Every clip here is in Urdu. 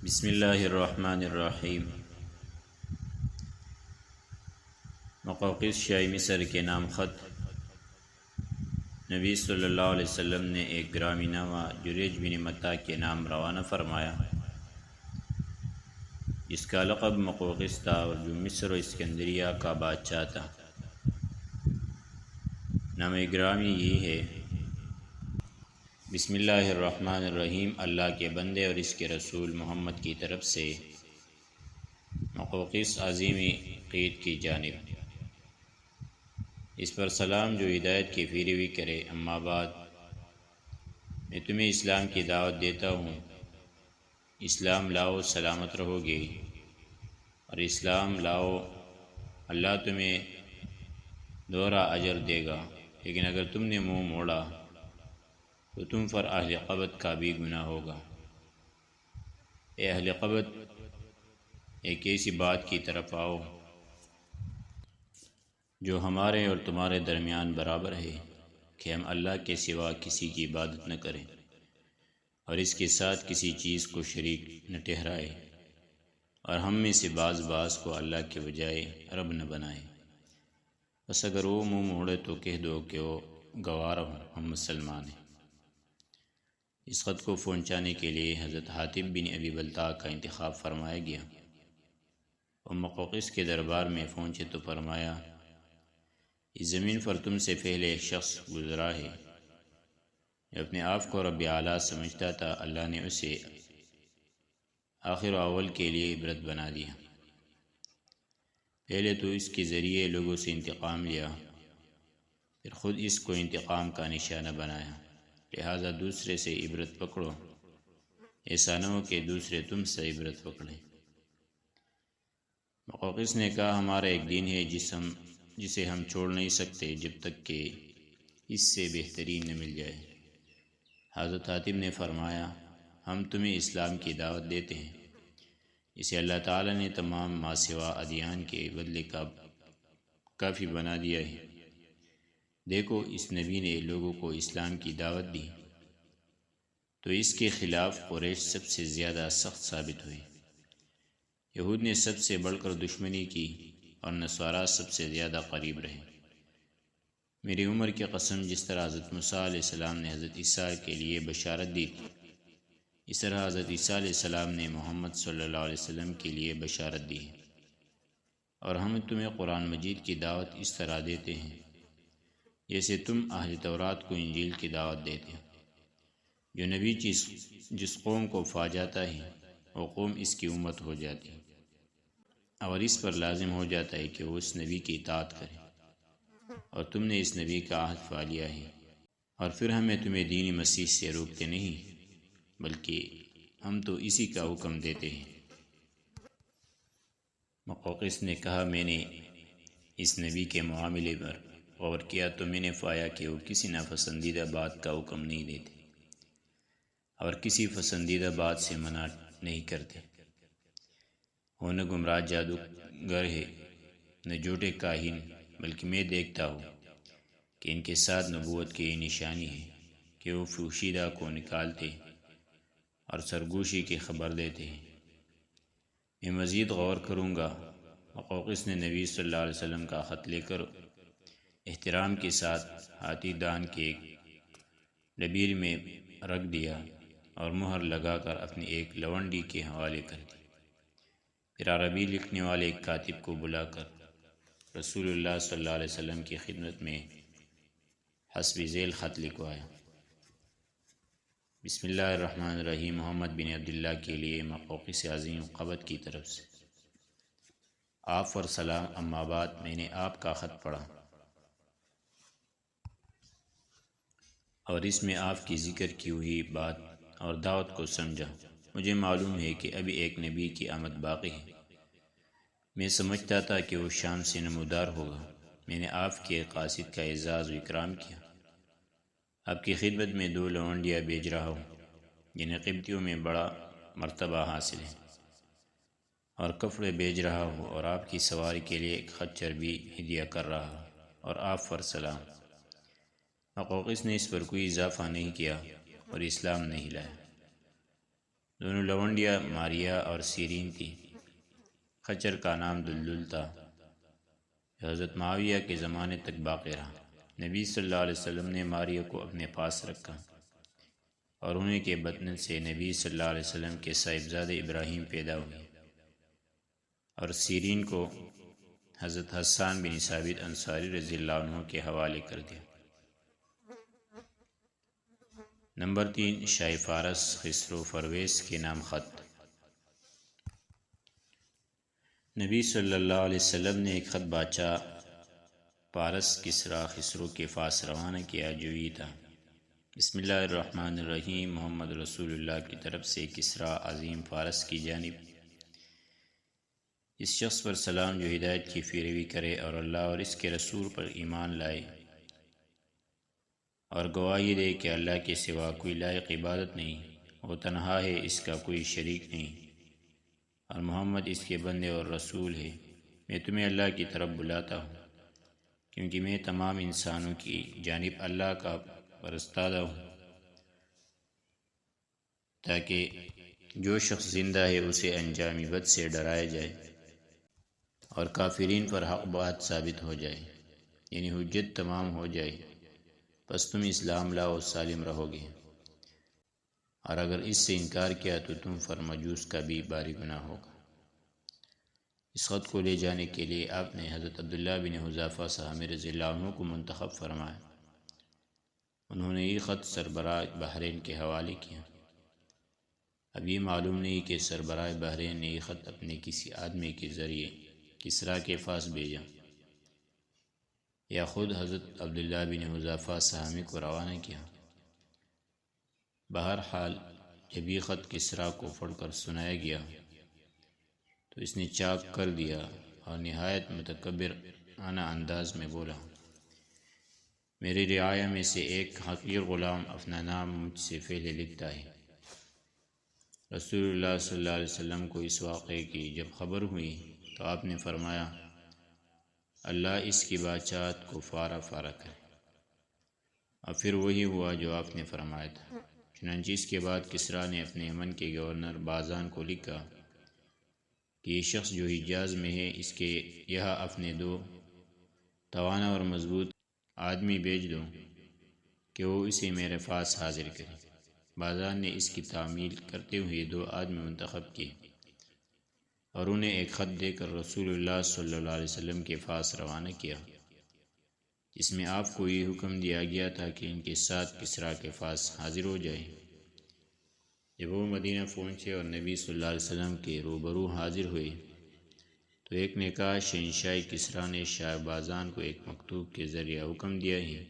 بسم اللہ الرحمن الرحیم۔ مقوقس شاہ مصر کے نام خط نبی صلی اللہ علیہ وسلم نے ایک گرامی نامہ جریج بن متا کے نام روانہ فرمایا، جس کا لقب مقوقس تھا اور جو مصر و اسکندریہ کا بادشاہ تھا۔ نام گرامی یہ ہے: بسم اللہ الرحمن الرحیم، اللہ کے بندے اور اس کے رسول محمد کی طرف سے مقوقس عظیم قید کی جانب، اس پر سلام جو ہدایت کی پیروی کرے۔ اما بعد، میں تمہیں اسلام کی دعوت دیتا ہوں۔ اسلام لاؤ، سلامت رہو گے، اور اسلام لاؤ، اللہ تمہیں دوہرا اجر دے گا۔ لیکن اگر تم نے منہ موڑا تو تم پر اہل قبط کا بھی گناہ ہوگا۔ اے اہل قبط، ایک ایسی بات کی طرف آؤ جو ہمارے اور تمہارے درمیان برابر ہے کہ ہم اللہ کے سوا کسی کی عبادت نہ کریں اور اس کے ساتھ کسی چیز کو شریک نہ ٹھہرائے، اور ہم میں سے بعض کو اللہ کے بجائے رب نہ بنائے۔ بس اگر وہ منہ موڑے تو کہہ دو کہ وہ گوار ہوں، ہم مسلمان ہیں۔ اس خط کو پہنچانے کے لیے حضرت حاتب بن ابی بلتع کا انتخاب فرمایا گیا۔ وہ مقوقس کے دربار میں پہنچے تو فرمایا، اس زمین پر تم سے پہلے ایک شخص گزرا ہے جو اپنے آپ کو رب اعلیٰ سمجھتا تھا، اللہ نے اسے آخر و اول کے لیے عبرت بنا دیا۔ پہلے تو اس کے ذریعے لوگوں سے انتقام لیا، پھر خود اس کو انتقام کا نشانہ بنایا، لہذا دوسرے سے عبرت پکڑو، ایسا نہ ہو کہ دوسرے تم سے عبرت پکڑیں۔ مقوقس نے کہا، ہمارا ایک دین ہے جسے ہم چھوڑ نہیں سکتے جب تک کہ اس سے بہترین نہ مل جائے۔ حضرت حاتب نے فرمایا، ہم تمہیں اسلام کی دعوت دیتے ہیں، اسے اللہ تعالیٰ نے تمام ما سوا ادیان کے بدلے کا کافی بنا دیا ہے۔ دیکھو، اس نبی نے لوگوں کو اسلام کی دعوت دی تو اس کے خلاف قریش سب سے زیادہ سخت ثابت ہوئے، یہود نے سب سے بڑھ کر دشمنی کی اور نصارہ سب سے زیادہ قریب رہے۔ میری عمر کی قسم، جس طرح حضرت موسیٰ علیہ السلام نے حضرت عیسیٰ کے لیے بشارت دی تھی، اس طرح حضرت عیسیٰ علیہ السلام نے محمد صلی اللہ علیہ وسلم کے لیے بشارت دی ہے، اور ہم تمہیں قرآن مجید کی دعوت اس طرح دیتے ہیں جیسے تم اہل تورات کو انجیل کی دعوت دیتے ہیں۔ جو نبی جس قوم کو پا جاتا ہے وہ قوم اس کی امت ہو جاتی ہے، اور اس پر لازم ہو جاتا ہے کہ وہ اس نبی کی اطاعت کرے، اور تم نے اس نبی کا عہد پا لیا ہے، اور پھر ہمیں تمہیں دین مسیح سے روکتے نہیں، بلکہ ہم تو اسی کا حکم دیتے ہیں۔ مقوقس نے کہا، میں نے اس نبی کے معاملے پر غور کیا تو میں نے پایا کہ وہ کسی ناپسندیدہ بات کا حکم نہیں دیتے اور کسی پسندیدہ بات سے منع نہیں کرتے۔ وہ نہ گمراہ جادوگر ہے، نہ جھوٹے کاہن، بلکہ میں دیکھتا ہوں کہ ان کے ساتھ نبوت کی نشانی ہے کہ وہ پوشیدہ کو نکالتے اور سرگوشی کی خبر دیتے ہیں۔ میں مزید غور کروں گا۔ مقوقس نے نبی صلی اللہ علیہ وسلم کا خط لے کر احترام کے ساتھ ہاتھی دان کے ایک ڈبیر میں رکھ دیا اور مہر لگا کر اپنی ایک لونڈی کے حوالے کر دی۔ پھر عربی لکھنے والے ایک کاتب کو بلا کر رسول اللہ صلی اللہ علیہ وسلم کی خدمت میں حسب ذیل خط لکھوایا: بسم اللہ الرحمن الرحیم، محمد بن عبداللہ کے لیے مقوقس عظیم قبط کی طرف سے، آپ پر سلام۔ اما بعد، میں نے آپ کا خط پڑھا اور اس میں آپ کی ذکر کی ہوئی بات اور دعوت کو سمجھا۔ مجھے معلوم ہے کہ ابھی ایک نبی کی آمد باقی ہے۔ میں سمجھتا تھا کہ وہ شام سے نمودار ہوگا۔ میں نے آپ کے قاصد کا اعزاز و اکرام کیا، آپ کی خدمت میں 2 لونڈیاں بھیج رہا ہوں جنہیں قبطیوں میں بڑا مرتبہ حاصل ہے، اور کپڑے بھیج رہا ہوں، اور آپ کی سواری کے لیے ایک خچر بھی ہدیہ کر رہا ہوں، اور آپ پر سلام۔ مقوقس نے اس پر کوئی اضافہ نہیں کیا اور اسلام نہیں لایا۔ دونوں لونڈیاں ماریا اور سیرین تھی۔ خچر کا نام دلدل تھا، حضرت معاویہ کے زمانے تک باقی رہا۔ نبی صلی اللہ علیہ وسلم نے ماریا کو اپنے پاس رکھا اور انہیں کے بطن سے نبی صلی اللہ علیہ وسلم کے صاحبزادے ابراہیم پیدا ہوئے، اور سیرین کو حضرت حسان بن ثابت انصاری رضی اللہ عنہ کے حوالے کر دیا۔ نمبر 3، شاہ فارس خسرو پرویز کے نام خط۔ نبی صلی اللہ علیہ وسلم نے ایک خط بادشاہ پارس کسریٰ خسرو کے پاس روانہ کیا جو یہ تھا: بسم اللہ الرحمن الرحیم، محمد رسول اللہ کی طرف سے کسریٰ عظیم فارس کی جانب اس شخص پر سلام جو ہدایت کی پیروی کرے اور اللہ اور اس کے رسول پر ایمان لائے اور گواہی دے کہ اللہ کے سوا کوئی لائق عبادت نہیں، وہ تنہا ہے، اس کا کوئی شریک نہیں، اور محمد اس کے بندے اور رسول ہے۔ میں تمہیں اللہ کی طرف بلاتا ہوں کیونکہ میں تمام انسانوں کی جانب اللہ کا فرستادہ ہوں، تاکہ جو شخص زندہ ہے اسے انجام بد سے ڈرایا جائے اور کافرین پر حق بات ثابت ہو جائے، یعنی حجت تمام ہو جائے، پس تم اسلام لاؤ سالم رہو گے، اور اگر اس سے انکار کیا تو تم پر مجوس کا بھی باری گناہ ہوگا۔ اس خط کو لے جانے کے لیے آپ نے حضرت عبداللہ بن حذافہ صحابی رضی اللہ عنہ کو منتخب فرمایا۔ انہوں نے یہ خط سربراہ بحرین کے حوالے کیا۔ اب یہ معلوم نہیں کہ سربراہ بحرین نے یہ خط اپنے کسی آدمی کے ذریعے کسریٰ کے پاس بھیجا یا خود حضرت عبداللہ بن حذافہ صحابی کو روانہ کیا۔ بہرحال جب یہ خط کسریٰ کو پڑھ کر سنایا گیا تو اس نے چاک کر دیا اور نہایت متکبرانہ انداز میں بولا: میری رعایا میں سے ایک حقیر غلام اپنا نام مجھ سے پہلے لکھتا ہے۔ رسول اللہ صلی اللہ علیہ وسلم کو اس واقعے کی جب خبر ہوئی تو آپ نے فرمایا: اللہ اس کی بادشاہت کو فارا فارا کرے۔ اور پھر وہی ہوا جو آپ نے فرمایا تھا۔ چنانچہ اس کے بعد کسریٰ نے اپنے یمن کے گورنر بازان کو لکھا کہ یہ شخص جو حجاز میں ہے، اس کے یہاں اپنے 2 توانا اور مضبوط آدمی بھیج دو کہ وہ اسے میرے پاس حاضر کرے۔ بازان نے اس کی تعمیل کرتے ہوئے 2 آدمی منتخب کیے اور انہیں ایک خط دے کر رسول اللہ صلی اللہ علیہ وسلم کے پاس روانہ کیا، جس میں آپ کو یہ حکم دیا گیا تھا کہ ان کے ساتھ کسریٰ کے پاس حاضر ہو جائے۔ جب وہ مدینہ پہنچے اور نبی صلی اللہ علیہ وسلم کے روبرو حاضر ہوئے تو ایک نے کہا: شہنشاہ کسریٰ نے شاہ بازان کو ایک مکتوب کے ذریعہ حکم دیا ہے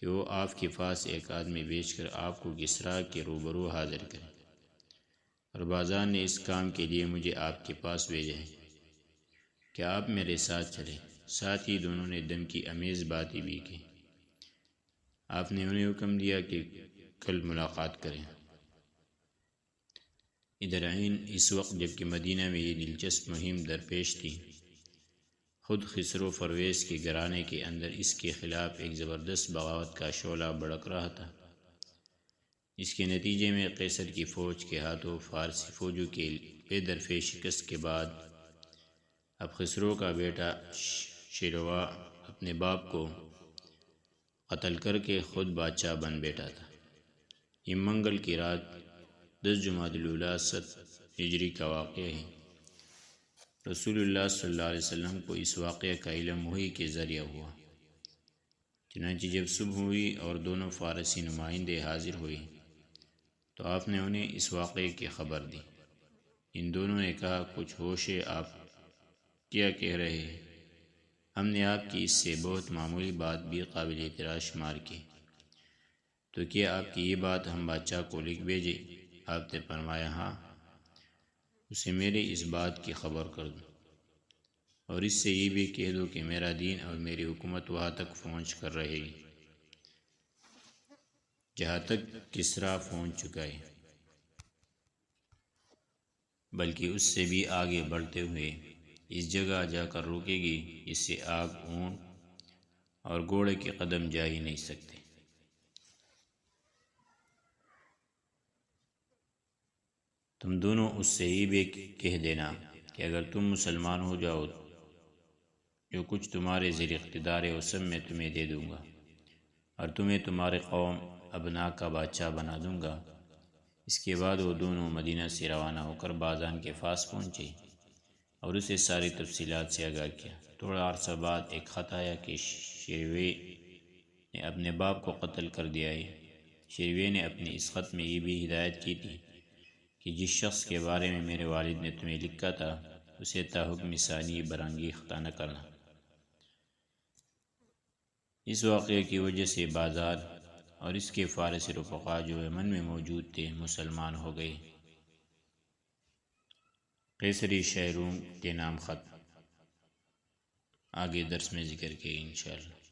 کہ وہ آپ کے پاس ایک آدمی بھیج کر آپ کو کسریٰ کے روبرو حاضر کرے، اور بازان نے اس کام کے لیے مجھے آپ کے پاس بھیجا ہے، کیا آپ میرے ساتھ چلیں؟ ساتھ ہی دونوں نے دم کی امیز باتیں بھی کی۔ آپ نے انہیں حکم دیا کہ کل ملاقات کریں۔ ادھر عین اس وقت جبکہ مدینہ میں یہ دلچسپ مہم درپیش تھی، خود خسرو پرویز کے گھرانے کے اندر اس کے خلاف ایک زبردست بغاوت کا شعلہ بھڑک رہا تھا، جس کے نتیجے میں قیصر کی فوج کے ہاتھوں فارسی فوجوں کے بے درفِ شکست کے بعد اب خسرو کا بیٹا شیروا اپنے باپ کو قتل کر کے خود بادشاہ بن بیٹھا تھا۔ یہ منگل کی رات 10 جمادی الاولیٰ 7 ہجری کا واقعہ ہے۔ رسول اللہ صلی اللہ علیہ وسلم کو اس واقعے کا علم وحی کے ذریعہ ہوا۔ چنانچہ جب صبح ہوئی اور دونوں فارسی نمائندے حاضر ہوئے تو آپ نے انہیں اس واقعے کی خبر دی۔ ان دونوں نے کہا: کچھ ہوش ہے، آپ کیا کہہ رہے ہیں؟ ہم نے آپ کی اس سے بہت معمولی بات بھی قابل اعتراض شمار کی، تو کیا آپ کی یہ بات ہم بادشاہ کو لکھ بھیجیں؟ آپ نے فرمایا: ہاں، اسے میرے اس بات کی خبر کر دو، اور اس سے یہ بھی کہہ دو کہ میرا دین اور میری حکومت وہاں تک پہنچ کر رہے گی جہاں تک کسریٰ پہنچ چکا ہے، بلکہ اس سے بھی آگے بڑھتے ہوئے اس جگہ جا کر رکے گی جس سے آگ، اونٹ اور گھوڑے کے قدم جا ہی نہیں سکتے۔ تم دونوں اس سے یہ بھی کہہ دینا کہ اگر تم مسلمان ہو جاؤ جو کچھ تمہارے زیر اقتدار ہے وہ سب میں تمہیں دے دوں گا، اور تمہیں تمہارے قوم ابنا کا بادشاہ بنا دوں گا۔ اس کے بعد وہ دونوں مدینہ سے روانہ ہو کر بازان کے پاس پہنچے اور اسے ساری تفصیلات سے آگاہ کیا۔ تھوڑا عرصہ بعد ایک خط آیا کہ شیروے نے اپنے باپ کو قتل کر دیا ہے۔ شیروے نے اپنے اس خط میں یہ بھی ہدایت کی تھی کہ جس شخص کے بارے میں میرے والد نے تمہیں لکھا تھا اسے تاحکم ثانی برانگیختہ نہ کرنا۔ اس واقعے کی وجہ سے بازار اور اس کے فارسی رفقا جو یمن میں موجود تھے مسلمان ہو گئے۔ قیصری شاہ روم کے نام خط آگے درس میں ذکر کے انشاءاللہ۔